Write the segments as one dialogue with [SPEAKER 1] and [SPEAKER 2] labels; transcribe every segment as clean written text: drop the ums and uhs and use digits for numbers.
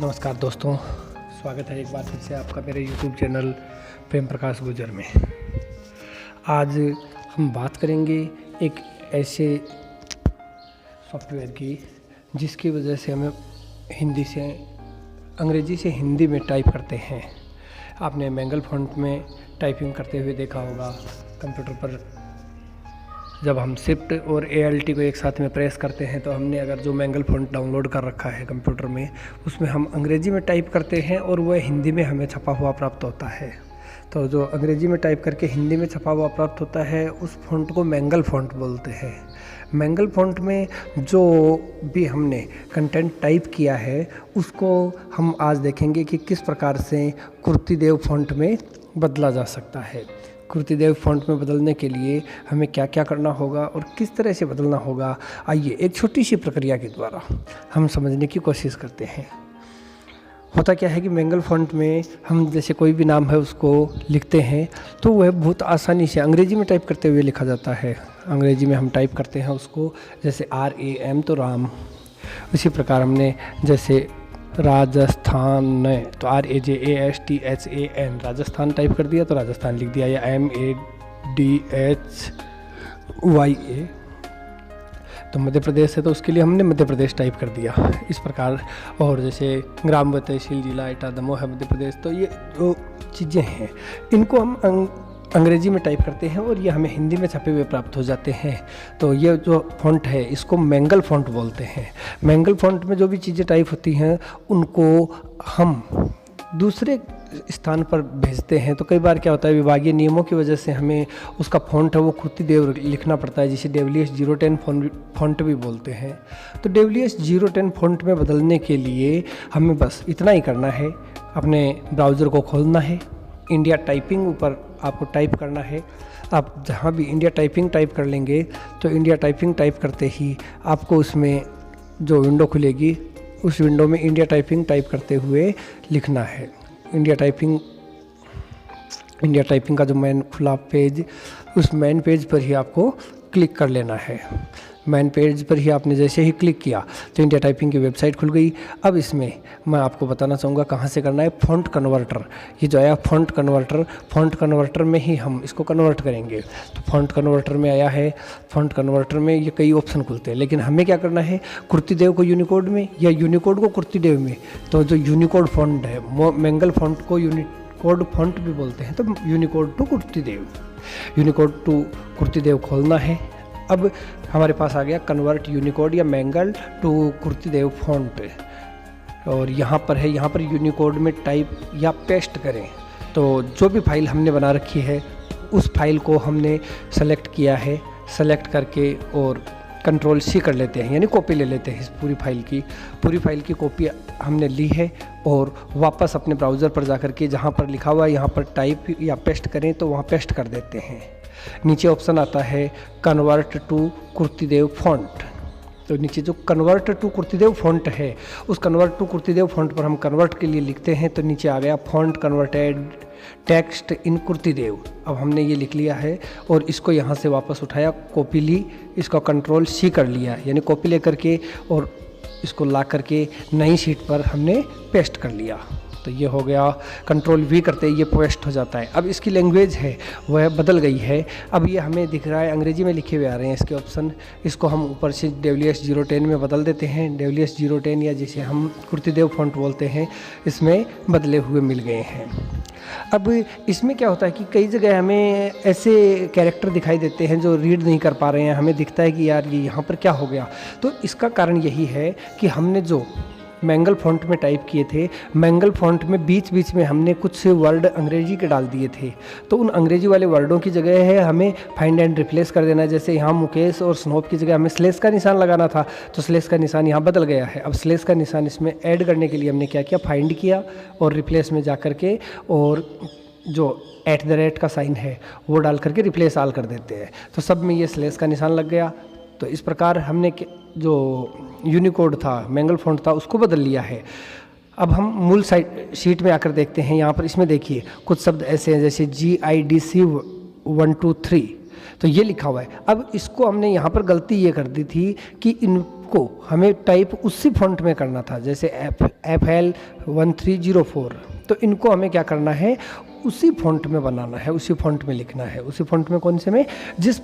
[SPEAKER 1] नमस्कार दोस्तों, स्वागत है एक बार फिर से आपका मेरे YouTube चैनल प्रेम प्रकाश गुर्जर में। आज हम बात करेंगे एक ऐसे सॉफ्टवेयर की जिसकी वजह से हमें अंग्रेजी से हिंदी में टाइप करते हैं। आपने मैंगल फ़ॉन्ट में टाइपिंग करते हुए देखा होगा कंप्यूटर पर। जब हम शिफ्ट और ALT को एक साथ में प्रेस करते हैं तो हमने अगर जो मैंगल फ़ॉन्ट डाउनलोड कर रखा है कंप्यूटर में, उसमें हम अंग्रेजी में टाइप करते हैं और वह हिंदी में हमें छपा हुआ प्राप्त होता है। तो जो अंग्रेजी में टाइप करके हिंदी में छपा हुआ प्राप्त होता है उस फ़ॉन्ट को मैंगल फ़ॉन्ट बोलते हैं। मैंगल फ़ॉन्ट में जो भी हमने कंटेंट टाइप किया है उसको हम आज देखेंगे कि किस प्रकार से कुर्तिदेव फ़ॉन्ट में बदला जा सकता है। कुर्तिदेव फ़ॉन्ट में बदलने के लिए हमें क्या क्या करना होगा और किस तरह से बदलना होगा, आइए एक छोटी सी प्रक्रिया के द्वारा हम समझने की कोशिश करते हैं। होता क्या है कि मैंगल फ़ॉन्ट में हम जैसे कोई भी नाम है उसको लिखते हैं तो वह बहुत आसानी से अंग्रेजी में टाइप करते हुए लिखा जाता है। अंग्रेजी में हम टाइप करते हैं उसको, जैसे RAM तो राम। उसी प्रकार हमने जैसे राजस्थान तो RAJASTHAN राजस्थान टाइप कर दिया तो राजस्थान लिख दिया, या MADHYA तो मध्य प्रदेश है तो उसके लिए हमने मध्य प्रदेश टाइप कर दिया, इस प्रकार। और जैसे ग्राम व तहसील जिला एटा दमोह है मध्य प्रदेश। तो ये जो चीज़ें हैं इनको हम अंग्रेजी में टाइप करते हैं और ये हमें हिंदी में छपे हुए प्राप्त हो जाते हैं। तो ये जो फ़ॉन्ट है इसको मैंगल फ़ॉन्ट बोलते हैं। मैंगल फ़ॉन्ट में जो भी चीज़ें टाइप होती हैं उनको हम दूसरे स्थान पर भेजते हैं। तो कई बार क्या होता है, विभागीय नियमों की वजह से हमें उसका फ़ॉन्ट है वो कुर्तिदेव लिखना पड़ता है, जिसे WS010 फ़ॉन्ट भी बोलते हैं। तो WS010 फ़ॉन्ट में बदलने के लिए हमें बस इतना ही करना है, अपने ब्राउज़र को खोलना है, इंडिया टाइपिंग ऊपर आपको टाइप करना है। आप जहाँ भी इंडिया टाइपिंग टाइप कर लेंगे तो इंडिया टाइपिंग टाइप करते ही आपको उसमें जो विंडो खुलेगी उस विंडो में इंडिया टाइपिंग टाइप करते हुए लिखना है। इंडिया टाइपिंग का जो मेन खुला पेज, उस मेन पेज पर ही आपको क्लिक कर लेना है। मेन पेज पर ही आपने जैसे ही क्लिक किया तो इंडिया टाइपिंग की वेबसाइट खुल गई। अब इसमें मैं आपको बताना चाहूँगा कहाँ से करना है। फ़ॉन्ट कन्वर्टर, ये जो आया फ़ॉन्ट कन्वर्टर में ही हम इसको कन्वर्ट करेंगे। तो फ़ॉन्ट कन्वर्टर में आया है। फ़ॉन्ट कन्वर्टर में ये कई ऑप्शन खुलते हैं, लेकिन हमें क्या करना है, कुर्तिदेव को यूनिकोड में या यूनिकोड को कुर्तिदेव में। तो जो यूनिकोड फ़ॉन्ट है, मैंगल फ़ॉन्ट को यूनिकोड फ़ॉन्ट भी बोलते हैं, तो यूनिकोड टू कुर्तिदेव खोलना है। अब हमारे पास आ गया कन्वर्ट यूनिकोड या मैंगल टू कुर्तिदेव फ़ॉन्ट, और यहाँ पर यूनिकोड में टाइप या पेस्ट करें। तो जो भी फाइल हमने बना रखी है उस फाइल को हमने सेलेक्ट किया है, सेलेक्ट करके और Ctrl+C कर लेते हैं, यानी कॉपी ले लेते हैं इस पूरी फाइल की कॉपी हमने ली है। और वापस अपने ब्राउज़र पर जाकर के जहाँ पर लिखा हुआ है यहाँ पर टाइप या पेस्ट करें तो वहाँ पेस्ट कर देते हैं। नीचे ऑप्शन आता है कन्वर्ट टू कुर्तिदेव फ़ॉन्ट। तो नीचे जो कन्वर्ट टू कुर्तिदेव फ़ॉन्ट है उस कन्वर्ट टू कुर्तिदेव फ़ॉन्ट पर हम कन्वर्ट के लिए लिखते हैं। तो नीचे आ गया फ़ॉन्ट कन्वर्टेड टेक्स्ट इन कुर्तिदेव। अब हमने ये लिख लिया है और इसको यहाँ से वापस उठाया, कॉपी ली, इसका Ctrl+C कर लिया, यानी कॉपी लेकर के और इसको ला करके नई शीट पर हमने पेस्ट कर लिया। तो ये हो गया, Ctrl+V करते ही ये पेस्ट हो जाता है। अब इसकी लैंग्वेज है वह बदल गई है। अब ये हमें दिख रहा है अंग्रेजी में लिखे हुए आ रहे हैं इसके ऑप्शन। इसको हम ऊपर से WS010 में बदल देते हैं। WS010 या जिसे हम कुर्तिदेव फ़ॉन्ट बोलते हैं, इसमें बदले हुए मिल गए हैं। अब इसमें क्या होता है कि कई जगह हमें ऐसे कैरेक्टर दिखाई देते हैं जो रीड नहीं कर पा रहे हैं। हमें दिखता है कि यार ये यहाँ पर क्या हो गया। तो इसका कारण यही है कि हमने जो मैंगल फ़ॉन्ट में टाइप किए थे, मैंगल फ़ॉन्ट में बीच में हमने कुछ वर्ड अंग्रेजी के डाल दिए थे। तो उन अंग्रेजी वाले वर्डों की जगह है हमें फाइंड एंड रिप्लेस कर देना है। जैसे यहाँ मुकेश और स्नोप की जगह हमें स्लेस का निशान लगाना था, तो स्लेस का निशान यहाँ बदल गया है। अब स्लेस का निशान इसमें ऐड करने के लिए हमने क्या किया, फाइंड किया और रिप्लेस में जा कर के और जो @ का साइन है वो डाल करके रिप्लेस आल कर देते हैं। तो सब में ये स्लेस का निशान लग गया। तो इस प्रकार हमने जो यूनिकोड था, मैंगल फ़ॉन्ट था, उसको बदल लिया है। अब हम मूल शीट में आकर देखते हैं। यहाँ पर इसमें देखिए कुछ शब्द ऐसे हैं जैसे GIDC 123, तो ये लिखा हुआ है। अब इसको हमने यहाँ पर गलती ये कर दी थी कि को हमें टाइप उसी फॉन्ट में करना था, जैसे FL 1304, तो इनको हमें क्या करना है, उसी फॉन्ट में बनाना है, उसी फॉन्ट में लिखना है। उसी फॉन्ट में कौन से में, जिस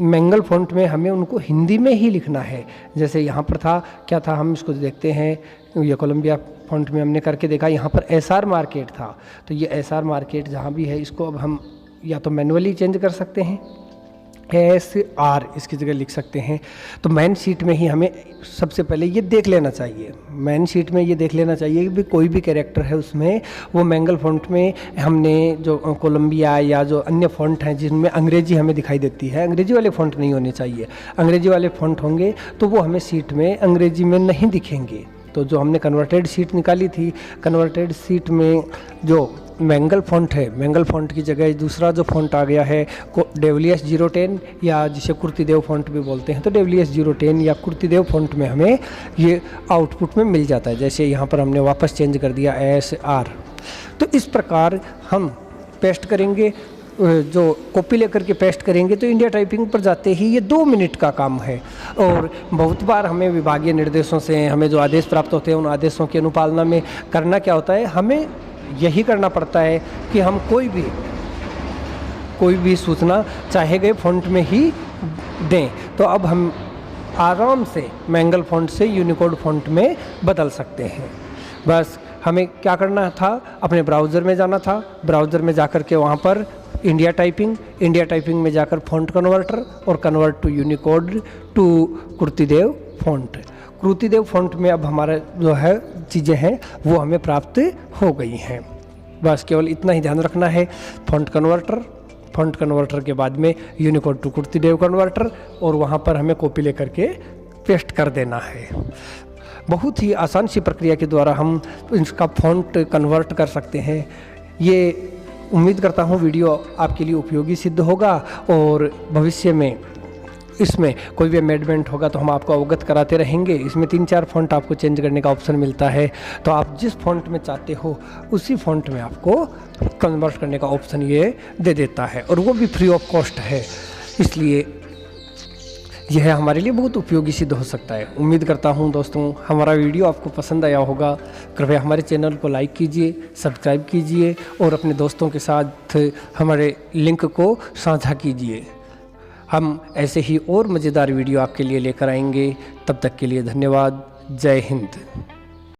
[SPEAKER 1] मैंगल फॉन्ट में हमें उनको हिंदी में ही लिखना है। जैसे यहाँ पर था, क्या था, हम इसको देखते हैं, ये कोलंबिया फॉन्ट में हमने करके देखा, यहाँ पर SR मार्केट था, तो ये SR मार्केट जहाँ भी है, इसको अब हम या तो मैनुअली चेंज कर सकते हैं, SR इसकी जगह लिख सकते हैं। तो मैन शीट में ही हमें सबसे पहले ये देख लेना चाहिए, मैन शीट में ये देख लेना चाहिए कि भी कोई भी कैरेक्टर है उसमें वो मैंगल फॉन्ट में हमने जो कोलंबिया या जो अन्य फॉन्ट हैं जिनमें अंग्रेजी हमें दिखाई देती है, अंग्रेजी वाले फॉन्ट नहीं होने चाहिए। अंग्रेजी वाले फॉन्ट होंगे तो वो हमें शीट में अंग्रेजी में नहीं दिखेंगे। तो जो हमने कन्वर्टेड शीट निकाली थी, कन्वर्टेड शीट में जो मैंगल फॉन्ट है, मैंगल फॉन्ट की जगह दूसरा जो फॉन्ट आ गया है WS 010 या जिसे कुर्तीदेव फॉन्ट भी बोलते हैं, तो WS 010 या कुर्तीदेव फॉन्ट में हमें ये आउटपुट में मिल जाता है। जैसे यहाँ पर हमने वापस चेंज कर दिया SR। तो इस प्रकार हम पेस्ट करेंगे, जो कॉपी लेकर के पेस्ट करेंगे तो इंडिया टाइपिंग पर जाते ही ये 2 मिनट का काम है। और बहुत बार हमें विभागीय निर्देशों से हमें जो आदेश प्राप्त होते हैं, उन आदेशों की अनुपालना में करना क्या होता है, हमें यही करना पड़ता है कि हम कोई भी सूचना चाहे गए फॉन्ट में ही दें। तो अब हम आराम से मैंगल फॉन्ट से यूनिकोड फॉन्ट में बदल सकते हैं। बस हमें क्या करना था, अपने ब्राउज़र में जाना था, ब्राउज़र में जाकर के वहाँ पर इंडिया टाइपिंग में जाकर फॉन्ट कन्वर्टर और convert to Unicode to Krutidev font में अब हमारा जो है चीज़ें हैं वो हमें प्राप्त हो गई हैं। बस केवल इतना ही ध्यान रखना है, फॉन्ट कन्वर्टर के बाद में यूनिकोड टू कुर्तीदेव कन्वर्टर, और वहाँ पर हमें कॉपी लेकर के पेस्ट कर देना है। बहुत ही आसान सी प्रक्रिया के द्वारा हम इसका फॉन्ट कन्वर्ट कर सकते हैं। ये उम्मीद करता हूँ वीडियो आपके लिए उपयोगी सिद्ध होगा, और भविष्य में इसमें कोई भी अमेंडमेंट होगा तो हम आपको अवगत कराते रहेंगे। इसमें 3-4 फॉन्ट आपको चेंज करने का ऑप्शन मिलता है, तो आप जिस फॉन्ट में चाहते हो उसी फॉन्ट में आपको कन्वर्ट करने का ऑप्शन ये दे देता है, और वो भी फ्री ऑफ कॉस्ट है। इसलिए यह हमारे लिए बहुत उपयोगी सिद्ध हो सकता है। उम्मीद करता हूं दोस्तों हमारा वीडियो आपको पसंद आया होगा। कृपया हमारे चैनल को लाइक कीजिए, सब्सक्राइब कीजिए और अपने दोस्तों के साथ हमारे लिंक को साझा कीजिए। हम ऐसे ही और मज़ेदार वीडियो आपके लिए लेकर आएंगे। तब तक के लिए धन्यवाद। जय हिंद।